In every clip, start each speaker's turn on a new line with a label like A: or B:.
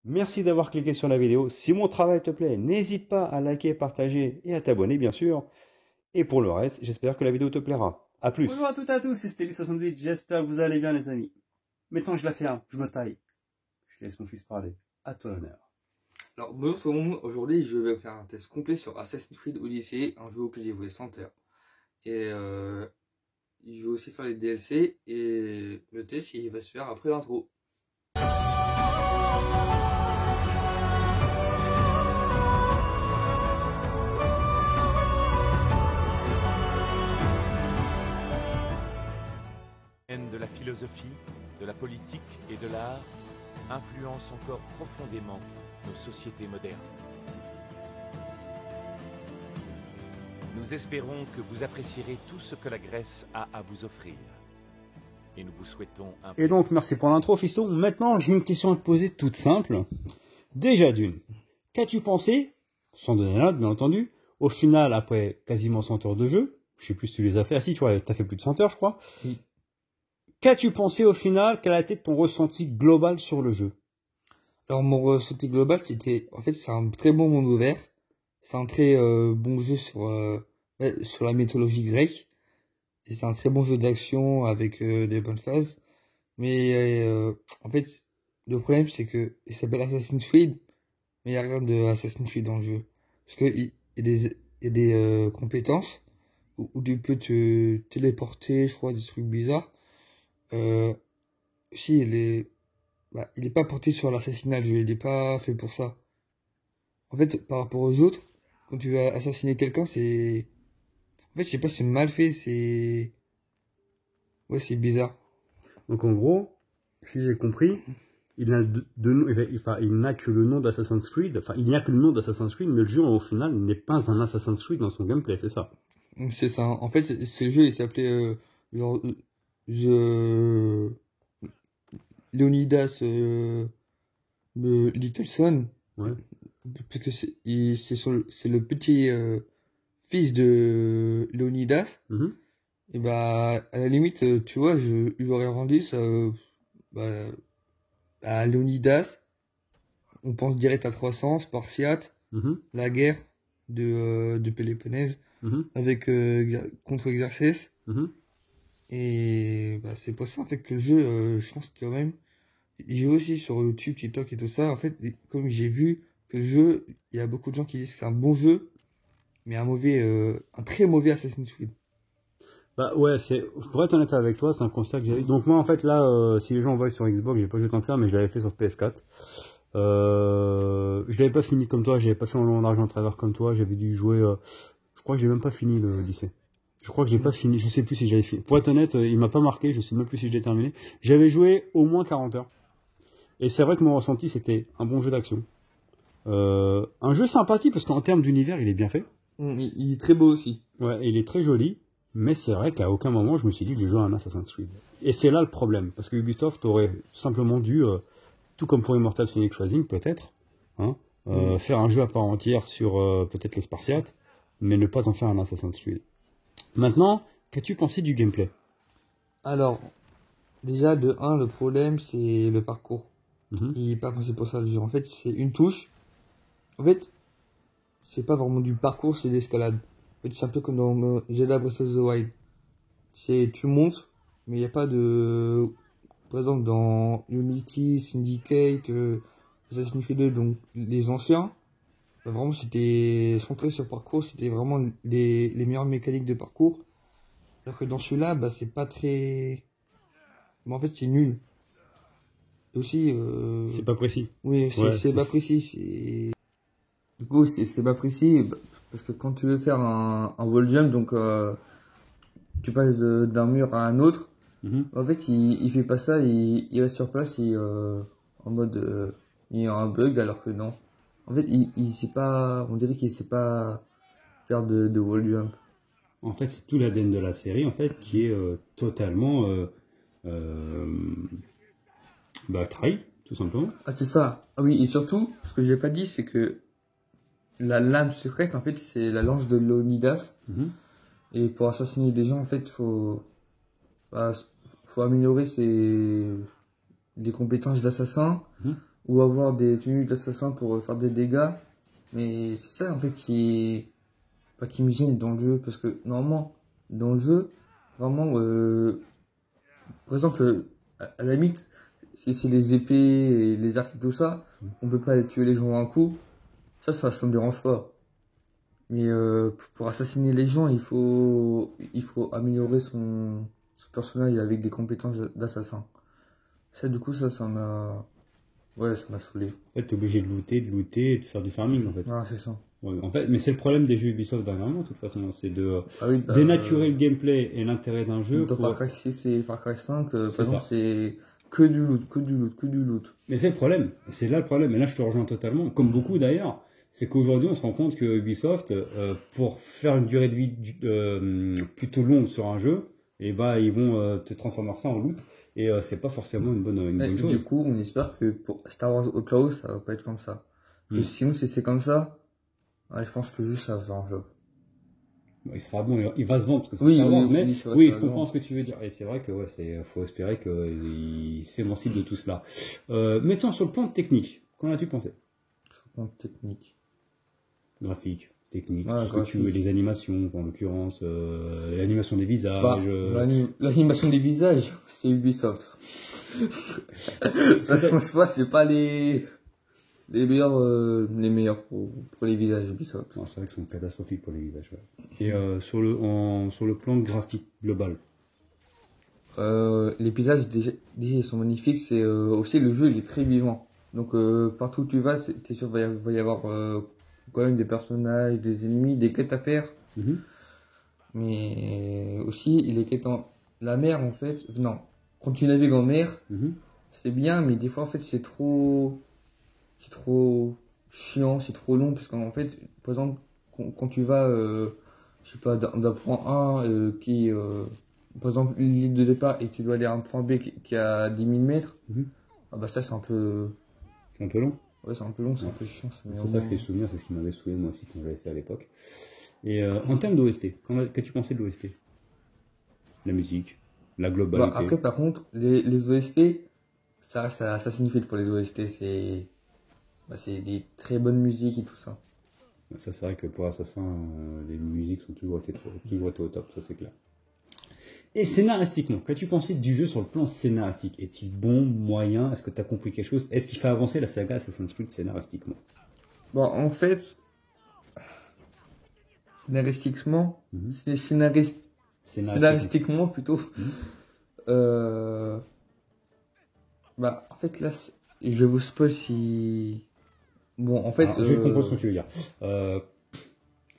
A: Merci d'avoir cliqué sur la vidéo. Si mon travail te plaît, n'hésite pas à liker, partager et à t'abonner, bien sûr. Et pour le reste, j'espère que la vidéo te plaira. À
B: Bonjour
A: plus.
B: à toutes et à tous, c'est Stelly68, j'espère que vous allez bien les amis. Maintenant je la ferme, je me taille. Je laisse mon fils parler. À toi l'honneur.
C: Alors bonjour tout le monde, aujourd'hui je vais faire un test complet sur Assassin's Creed Odyssey, un jeu auquel j'ai joué 100 heures. Et je vais aussi faire les DLC et le test il va se faire après l'intro.
D: De la philosophie, de la politique et de l'art influencent encore profondément nos sociétés modernes. Nous espérons que vous apprécierez tout ce que la Grèce a à vous offrir. Et nous vous souhaitons un...
A: Et donc, merci pour l'intro, fiston. Maintenant, j'ai une question à te poser toute simple. Déjà d'une, qu'as-tu pensé, sans donner la note, bien entendu, au final, après quasiment 100 heures de jeu, je sais plus si tu les as fait, ah si, tu vois, t'as fait plus de 100 heures, je crois.
C: Oui.
A: Qu'as-tu pensé au final, quel a été ton ressenti global sur le jeu?
C: Alors mon ressenti global c'était, en fait c'est un très bon monde ouvert, c'est un très bon jeu sur la mythologie grecque, et c'est un très bon jeu d'action avec des bonnes phases, mais en fait le problème c'est que il s'appelle Assassin's Creed, mais il n'y a rien de Assassin's Creed dans le jeu. Parce que il y a des compétences où tu peux te téléporter, je crois, des trucs bizarres. Si, il est pas porté sur l'assassinat, le jeu, il est pas fait pour ça. En fait, par rapport aux autres, quand tu vas assassiner quelqu'un, c'est... En fait, je sais pas, c'est mal fait, c'est... Ouais, c'est bizarre.
A: Donc en gros, si j'ai compris, il n'a que le nom d'Assassin's Creed, enfin il n'y a que le nom d'Assassin's Creed, mais le jeu au final n'est pas un Assassin's Creed dans son gameplay, c'est ça?
C: C'est ça. En fait, c'est le jeu, il s'appelait genre The Leonidas de Little Son,
A: Ouais.
C: parce que c'est le petit fils de Leonidas.
A: Mhm.
C: Et bah à la limite, tu vois, j'aurais rendu ça bah, à Leonidas. On pense direct à 300, Spartiate,
A: Mhm.
C: la guerre de Péloponnèse
A: Mhm.
C: avec contre Xerxès.
A: Mhm.
C: Et bah, c'est pour ça en fait que le jeu, je pense quand même, j'ai aussi sur YouTube, TikTok et tout ça, en fait, comme j'ai vu que le jeu, il y a beaucoup de gens qui disent que c'est un bon jeu, mais un très mauvais Assassin's Creed.
A: Bah ouais, pour être honnête avec toi, c'est un constat que j'ai eu. Donc moi en fait là, si les gens voient sur Xbox, j'ai pas joué tant que ça, mais je l'avais fait sur PS4. Je l'avais pas fini comme toi, j'avais pas fait un long d'argent à travers comme toi, j'avais dû jouer, je crois que j'ai même pas fini le lycée. Je crois que j'ai pas fini, je sais plus si j'avais fini. Pour être honnête, il m'a pas marqué, je sais même plus si je l'ai terminé. J'avais joué au moins 40 heures. Et c'est vrai que mon ressenti c'était un bon jeu d'action. Un jeu sympathique parce qu'en termes d'univers il est bien fait.
C: Il est très beau aussi.
A: Ouais, et il est très joli. Mais c'est vrai qu'à aucun moment je me suis dit que je jouais à un Assassin's Creed. Et c'est là le problème. Parce que Ubisoft aurait simplement dû, tout comme pour Immortals Phoenix Rising peut-être, hein, faire un jeu à part entière sur peut-être les Spartiates, mais ne pas en faire un Assassin's Creed. Maintenant, qu'as-tu pensé du gameplay?
C: Alors, déjà, de un, le problème, c'est le parcours.
A: Mhm.
C: Il n'est pas pensé pour ça, le jeu. En fait, c'est une touche. En fait, c'est pas vraiment du parcours, c'est de l'escalade. En fait, c'est un peu comme dans Zelda Breath of the Wild. Tu montes, mais il n'y a pas de... Par exemple, dans Unity, Syndicate, Assassin's Creed 2, donc les anciens, bah, vraiment, c'était centré sur parcours, c'était vraiment les meilleures mécaniques de parcours. Alors que dans celui-là, bah, c'est pas très... Mais en fait, c'est nul. Et aussi,
A: C'est pas précis.
C: oui,
A: Ouais,
C: c'est pas précis. Du coup, c'est pas précis parce que quand tu veux faire un wall jump, donc tu passes d'un mur à un autre,
A: Mhm.
C: en fait, il fait pas ça, il reste sur place en mode il y a un bug alors que non. En fait, il sait pas, on dirait qu'il sait pas faire de wall jump.
A: En fait, c'est tout l'ADN de la série, en fait, qui est totalement trahi, tout simplement.
C: Ah, c'est ça. Ah oui, et surtout, ce que j'ai pas dit, c'est que la lame secrète, en fait, c'est la lance de Leonidas.
A: Mhm.
C: Et pour assassiner des gens, en fait, bah, faut améliorer des compétences d'assassin.
A: Mhm.
C: ou avoir des tenues d'assassin pour faire des dégâts. Mais c'est ça en fait qui me gêne dans le jeu, parce que normalement dans le jeu, vraiment, par exemple, à la limite, si c'est les épées et les arcs et tout ça, on peut pas tuer les gens à un coup, ça me dérange pas. Mais pour assassiner les gens, il faut améliorer son personnage avec des compétences d'assassin. Ça, du coup, ça m'a... Ouais, ça m'a saoulé.
A: En fait, t'es obligé de looter et de faire du farming, en fait.
C: Ah, c'est ça.
A: Ouais, en fait, mais c'est le problème des jeux Ubisoft dernièrement, de toute façon, c'est de
C: Ah oui, bah,
A: dénaturer le gameplay et l'intérêt d'un jeu.
C: Dans
A: pour-
C: Far Cry 6 et Far Cry 5, par
A: C'est
C: exemple,
A: ça.
C: c'est que du loot, que du loot, que du loot.
A: Mais c'est le problème, c'est là le problème, et là je te rejoins totalement, comme beaucoup d'ailleurs, c'est qu'aujourd'hui on se rend compte que Ubisoft, pour faire une durée de vie plutôt longue sur un jeu, et bah ils vont te transformer ça en loot, et c'est pas forcément une bonne
C: Et
A: chose.
C: du coup, on espère que pour Star Wars Outlaws, ça va pas être comme ça. Et sinon, si c'est comme ça, ouais, je pense que juste ça va faire un flop.
A: Il sera bon, il va se vendre parce que c'est
C: Oui,
A: Star Wars,
C: oui,
A: mais
C: oui, c'est vrai,
A: oui,
C: ça
A: je
C: va
A: comprends
C: se
A: ce que tu veux dire, et c'est vrai que ouais, faut espérer qu'il s'émancipe de tout cela. Mettons sur le plan technique, qu'en as-tu pensé?
C: bon, technique.
A: Graphique, technique,
C: Ouais,
A: tout ce que tu veux,
C: graphique.
A: les animations, en l'occurrence, l'animation des visages.
C: Bah, l'animation des visages, c'est Ubisoft. Ça change pas, c'est pas les meilleurs pour les visages Ubisoft.
A: Non, c'est vrai qu'ils sont catastrophiques pour les visages. Ouais. Et sur le plan graphique global.
C: Les visages déjà ils sont magnifiques, c'est aussi le jeu il est très vivant. Donc partout où tu vas, t'es sûr va y avoir quand même des personnages, des ennemis, des quêtes à faire.
A: Mhm.
C: Mais aussi les quêtes en la mer en fait, non, quand tu navigues en mer,
A: Mhm.
C: c'est bien, mais des fois en fait c'est trop chiant, c'est trop long, parce qu'en fait, par exemple, quand tu vas, je sais pas, d'un point A par exemple, une ligne de départ et que tu dois aller à un point B qui a 10 000 mètres,
A: Mhm.
C: ah bah ça c'est un peu,
A: C'est un peu long.
C: ouais, c'est un peu long, c'est un
A: Ouais.
C: peu chiant. Ça met
A: C'est
C: au
A: ça que
C: moins-
A: c'est souvenir, c'est ce qui m'avait saoulé moi aussi quand j'avais fait à l'époque. Et en termes d'OST, qu'as-tu pensé de l'OST? La musique, la
C: Bah,
A: globalité.
C: après, par contre, les OST, ça signifie pour les OST, c'est des très bonnes musiques et tout ça.
A: Ça, c'est vrai que pour Assassin, les musiques sont toujours été au top, ça c'est clair. Et scénaristiquement, qu'as-tu pensé du jeu sur le plan scénaristique? Est-il bon, moyen? Est-ce que tu as compris quelque chose? Est-ce qu'il fait avancer la saga Assassin's Creed scénaristiquement?
C: Bon, en fait, scénaristiquement,
A: Mhm.
C: scénaristiquement plutôt,
A: Mhm.
C: bah, en fait, là, je vous spoil si. Bon, en fait.
A: Alors, je comprends ce que tu veux dire.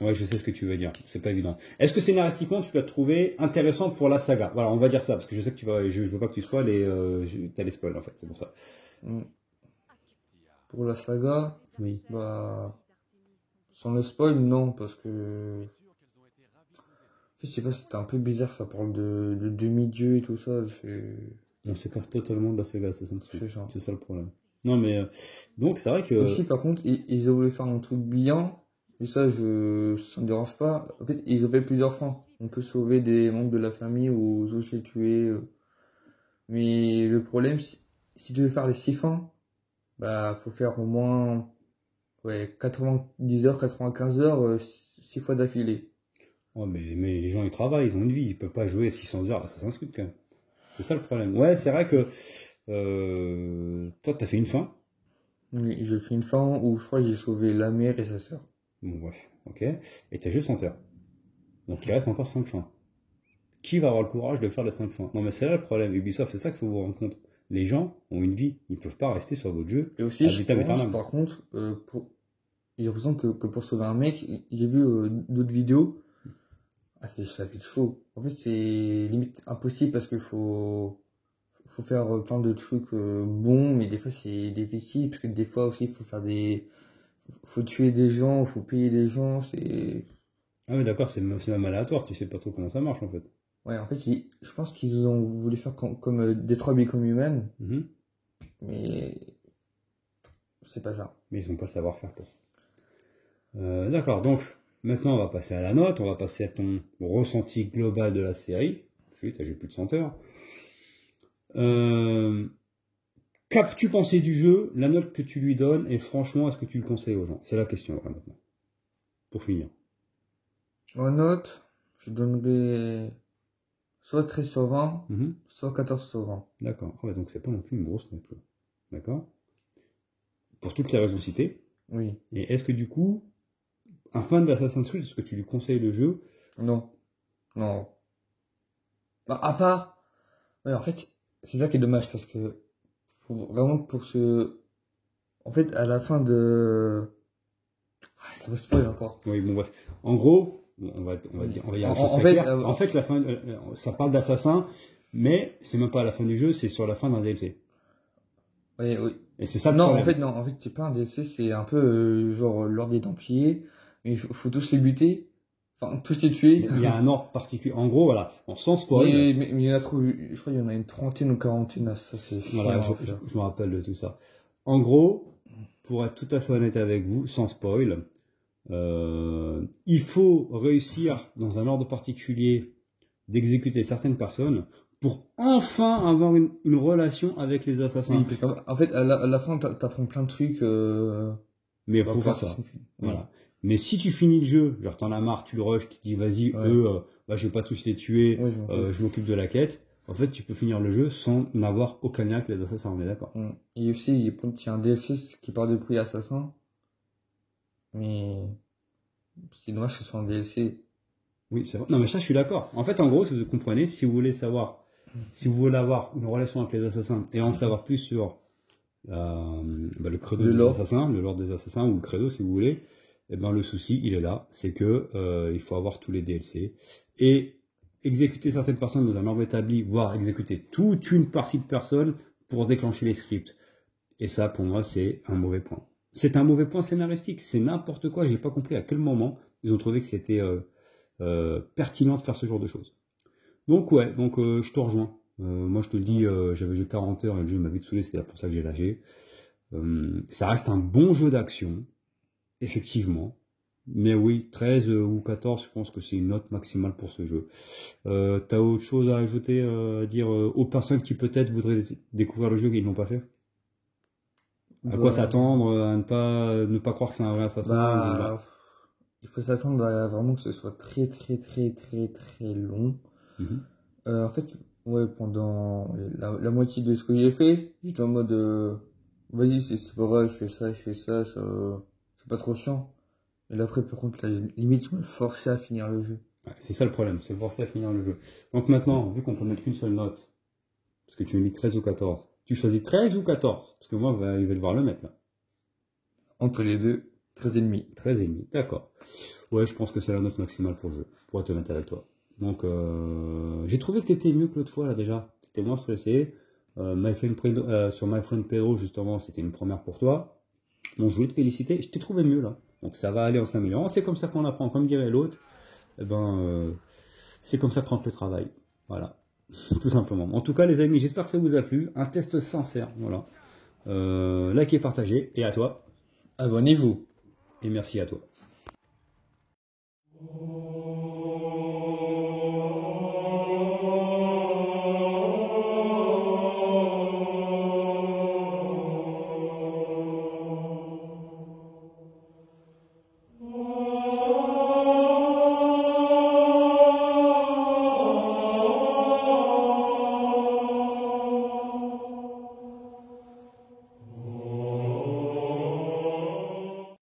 A: Ouais, je sais ce que tu veux dire. C'est pas évident. Est-ce que scénaristiquement, tu l'as trouvé intéressant pour la saga? Voilà, on va dire ça, parce que je sais que je veux pas que tu spoil et t'as les spoils en fait, c'est pour ça.
C: Pour la saga,
A: Oui.
C: bah. Sans le spoil, non, parce que. En fait, je sais pas, c'était un peu bizarre, ça parle de demi-dieu et tout ça.
A: On s'écarte totalement de la saga Assassin's Creed.
C: C'est ça.
A: C'est ça le problème. Non, mais donc c'est vrai que.
C: Aussi, par contre, ils ont voulu faire un truc bien, et ça me dérange pas. En fait, ils ont fait plusieurs fins. On peut sauver des membres de la famille ou aussi les tuer. Mais le problème, si tu veux faire les 6 fins, bah, faut faire au moins, ouais, 90 heures, 95 heures, 6 fois d'affilée.
A: Ouais, mais les gens ils travaillent, ils ont une vie, ils peuvent pas jouer 600 heures à Assassin's Creed quand même. C'est ça le problème. Ouais, c'est vrai que toi t'as fait une fin.
C: Oui, j'ai fait une fin où je crois que j'ai sauvé la mère et sa sœur.
A: Bon, bref, ok. Et t'as juste 100 heures. Donc il reste encore 5 fins. Qui va avoir le courage de faire les 5 fins? Non, mais c'est là le problème. Ubisoft, c'est ça qu'il faut vous rendre compte. Les gens ont une vie, ils peuvent pas rester sur votre jeu.
C: Et aussi,
A: ad
C: je
A: vitam
C: pense,
A: aeternam.
C: par contre, j'ai l'impression que pour sauver un mec, j'ai vu d'autres vidéos. Ah, ça fait chaud. En fait, c'est limite impossible parce qu'il faut faire plein de trucs bons, mais des fois c'est difficile parce que des fois aussi il faut faire faut tuer des gens, faut payer des gens, c'est.
A: Ah mais d'accord, c'est même aléatoire, tu sais pas trop comment ça marche en fait.
C: Ouais, en fait, je pense qu'ils ont voulu faire comme Detroit Become Human,
A: Mhm.
C: mais c'est pas ça.
A: Mais ils n'ont pas le savoir-faire pour. D'accord, donc maintenant on va passer à la note, on va passer à ton ressenti global de la série. J'ai plus de 100 heures. qu'as-tu pensé du jeu, la note que tu lui donnes, et franchement, est-ce que tu le conseilles aux gens? C'est la question, là, maintenant. Pour finir.
C: En note, je donnerais soit 13 sur 20,
A: Mhm.
C: soit 14 sur 20.
A: D'accord. Ah ouais, donc c'est pas non plus une grosse note, là. D'accord. Pour toutes les raisons citées.
C: Oui.
A: Et est-ce que du coup, un fan d'Assassin's Creed, est-ce que tu lui conseilles le jeu?
C: Non. Non. Bah, à part... Ouais, en fait, c'est ça qui est dommage, parce que... Vraiment, pour ce... En fait, à la fin de... Ah, ça va spoil encore.
A: Oui, bon, bref. En gros, on va dire, on va y aller
C: En fait,
A: en fait, la fin, ça parle d'assassin, mais c'est même pas à la fin du jeu, c'est sur la fin d'un DLC.
C: Oui, oui.
A: Et c'est ça le
C: Non,
A: problème.
C: en fait, c'est pas un DLC, c'est un peu genre l'ordre des Templiers. Mais faut tous les buter. Enfin, tous les tuer.
A: Il y a un ordre particulier. En gros, voilà, bon, sans spoil.
C: Mais il y en a trop, je crois qu'il y en a une trentaine ou quarantaine, ça c'est
A: Voilà,
C: chiant.
A: je me rappelle de tout ça. En gros, pour être tout à fait honnête avec vous, sans spoil, il faut réussir dans un ordre particulier d'exécuter certaines personnes pour enfin avoir une relation avec les assassins.
C: Oui, parce qu'en fait, à la fin, t'apprends plein de trucs.
A: Mais il faut faire ça.
C: Oui.
A: Voilà. Mais si tu finis le jeu, genre t'en as marre, tu le rushes, tu te dis vas-y,
C: Ouais.
A: eux, bah, je vais pas tous les tuer,
C: Oui,
A: je m'occupe de la quête. En fait, tu peux finir le jeu sans n'avoir aucun lien avec les assassins, on est d'accord.
C: Et aussi, il y a un DLC qui parle de prix assassin. Mais c'est dommage que ce soit un DLC.
A: Oui, c'est vrai. Non, mais ça, je suis d'accord. En fait, en gros, si vous comprenez, si vous voulez savoir, si vous voulez avoir une relation avec les assassins et en savoir plus sur le credo des assassins, le lore des assassins ou le credo, si vous voulez, eh ben, le souci, il est là. C'est que il faut avoir tous les DLC et exécuter certaines personnes dans un ordre établi, voire exécuter toute une partie de personnes pour déclencher les scripts. Et ça, pour moi, c'est un mauvais point. C'est un mauvais point scénaristique. C'est n'importe quoi. J'ai pas compris à quel moment ils ont trouvé que c'était pertinent de faire ce genre de choses. Donc ouais, je te rejoins. Moi je te le dis, j'avais joué 40 heures et le jeu m'a vite saoulé, c'est pour ça que j'ai lâché. Ça reste un bon jeu d'action, effectivement. Mais oui, 13 ou 14, je pense que c'est une note maximale pour ce jeu. T'as autre chose à ajouter, à dire aux personnes qui peut-être voudraient découvrir le jeu et qui ne l'ont pas fait? À quoi s'attendre, à ne pas croire que c'est un vrai assassin?
C: Il faut s'attendre à vraiment que ce soit très très très très très long. En fait, ouais, pendant la moitié de ce que j'ai fait, j'étais en mode vas-y, c'est pas vrai, je fais ça, c'est pas trop chiant. Et là après, par contre, la limite, je me forçais à finir le jeu.
A: Ouais, c'est ça le problème, c'est forcer à finir le jeu. Donc maintenant, vu qu'on peut mettre qu'une seule note, parce que tu me dis 13 ou 14, tu choisis 13 ou 14? Parce que moi, il va devoir le mettre là.
C: Entre les deux, 13,5.
A: 13,5, d'accord. Ouais, je pense que c'est la note maximale pour le jeu, pour être honnête avec toi. Donc, j'ai trouvé que t'étais mieux que l'autre fois là déjà. T'étais moins stressé. Sur My Friend Pedro, justement, c'était une première pour toi. Donc, je voulais te féliciter. Je t'ai trouvé mieux là. Donc, ça va aller en s'améliorant. C'est comme ça qu'on apprend, comme dirait l'autre. Eh ben, c'est comme ça qu'on rentre le travail. Voilà. Tout simplement. En tout cas, les amis, j'espère que ça vous a plu. Un test sincère. Voilà. Likez, partagez. Et à toi.
C: Abonnez-vous.
A: Et merci à toi.